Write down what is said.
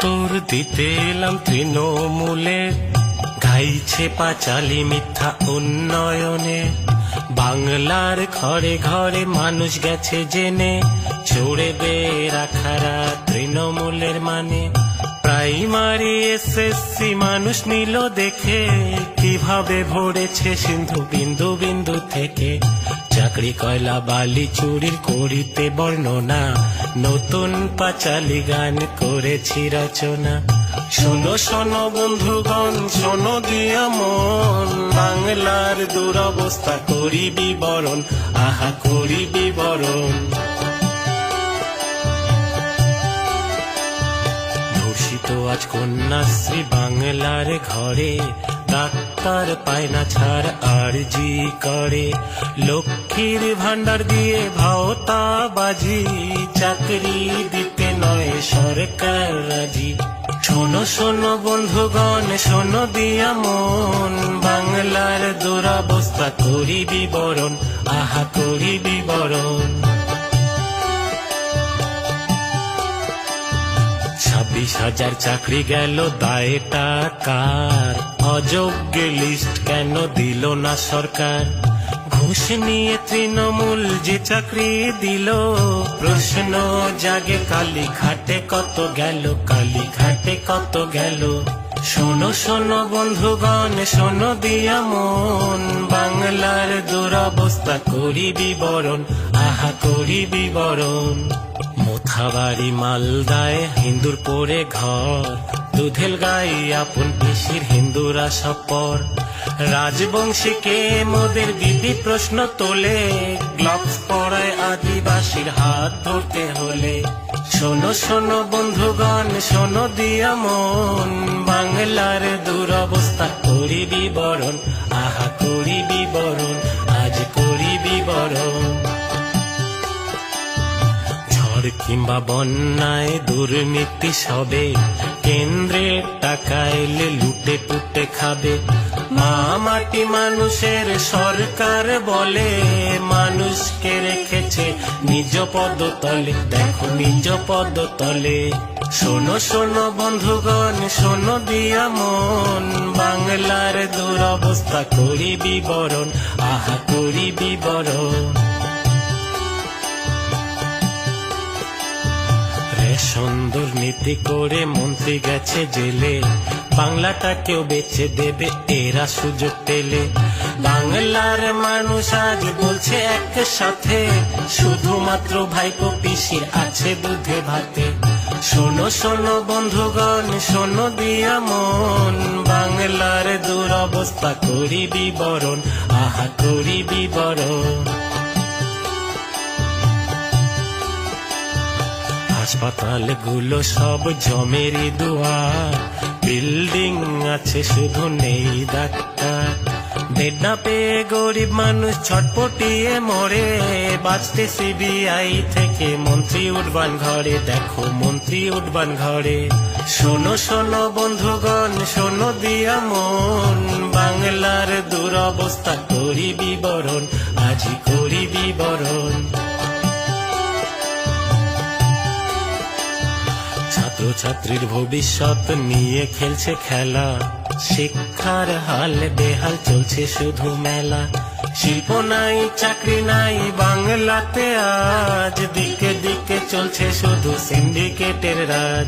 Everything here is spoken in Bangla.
উত্তর দিতে এলাম তৃণমূলে, গাইছে পাঁচালী মিথ্যা উন্নয়নে। বাংলার ঘরে ঘরে মানুষ গেছে জেনে, চড়ে রাখারা তৃণমূলের মানে। প্রাইমারি এসএসসি মানুষ নিল দেখে, কিভাবে ভরেছে সিন্ধু বিন্দু বিন্দু থেকে। চাকরি কয়লা বালি চুরির করিতে বর্ণনা, নতুন পাঁচালী গান করেছি রচনা। শোনো শোনো বন্ধুগণ, শোনো দিয়া মন, বাংলার দুরবস্থা করি বিবরণ, আহা করি বিবরণ। ধর্ষিত আজ কন্যাশ্রী বাংলার ঘরে, ডাক্তার পায় না ছাড় আরজি করে। লক্ষ্মীর ভান্ডার দিয়ে ভাওতা বাজি, চাকরি দিতে নয় সরকার রাজি। শোনো শোনো বন্ধুগণ, শোনো দিয়া মন, বাংলার দুরবস্থা করি বিবরণ, আহা করি বিবরণ। 26,000 চাকরি গেল দায়টা কার? অযোগ্য লিস্ট কেন দিল না সরকার? ঘুষ নিয়ে তৃণমূল যে চাকরি দিল, প্রশ্ন জাগে কালী ঘাটে কত গেল, কালী ঘাটে কত গেল। শোনো শোনো বন্ধুগণ, শোনো দিয়া মন, বাংলার দুরবস্থা করি বিবরণ, আহা করি বিবরণ। মোথাবাড়ি মালদায় হিন্দুর পরে ঘর, দুধেল গাই আপন পিসির হিন্দুরা সব পর। রাজবংশীকে মোদের দিদি প্রশ্ন তোলে, গ্লাভস পরায় আদিবাসীর হাত ধরতে হলে। শোনো শোনো বন্ধুগণ, শোনো দিয়া মন, বাংলার দুরবস্থা করি বিবরণ, আহা করি বিবরণ, আজ করি বিবরণ। ঝড় কিংবা বন্যায় দুর্নীতি সবে, কেন্দ্রের টাকা এলে লুটে পুটে খাবে। মা মাটি মানুষের সরকার বলে, মানুষকে রেখেছে নিজ পদতলে, দেখো নিজ পদতলে। শোনো শোনো বন্ধুগণ, শোনো দিয়া মন, বাংলার দুরবস্থা করি বিবরণ, আহা করি বিবরণ। সুন্দর নীতি করে মন্ত্রী গেছে জেলে, বাংলাটাকেও বেচে দেবে এরা সুযোগ পেলে। বাংলার মানুষ আজ বলছে একসাথে, শুধুমাত্র ভাইপো পিসির আছে দুধে ভাতে। শোনো শোনো বন্ধুগণ, শোনো দিয়া মন, বাংলার দুরবস্থা করি বিবরণ, আহা করি বিবরণ। হাসপাতালগুলো সব জমেরই দুয়ার, বিল্ডিং আছে শুধু নেই ডাক্তার। বেড না পেয়ে গরিব মানুষ ছটপটিয়ে মরে, বাঁচতে সিবিআই থেকে মন্ত্রী উঠবান ঘরে, দেখো মন্ত্রী উঠবান ঘরে। শোনো শোনো বন্ধুগণ, শোনো দিয়া মন, বাংলার দুরবস্থা করি বিবরণ, আজই করি বিবরণ। ছাত্রছাত্রীর ভবিষ্যৎ নিয়ে খেলছে খেলা, শিক্ষার হাল বেহাল চলছে শুধু মেলা। শিল্প নাই চাকরি নাই বাংলাতে আজ, দিকে দিকে চলছে শুধু সিন্ডিকেটের রাজ।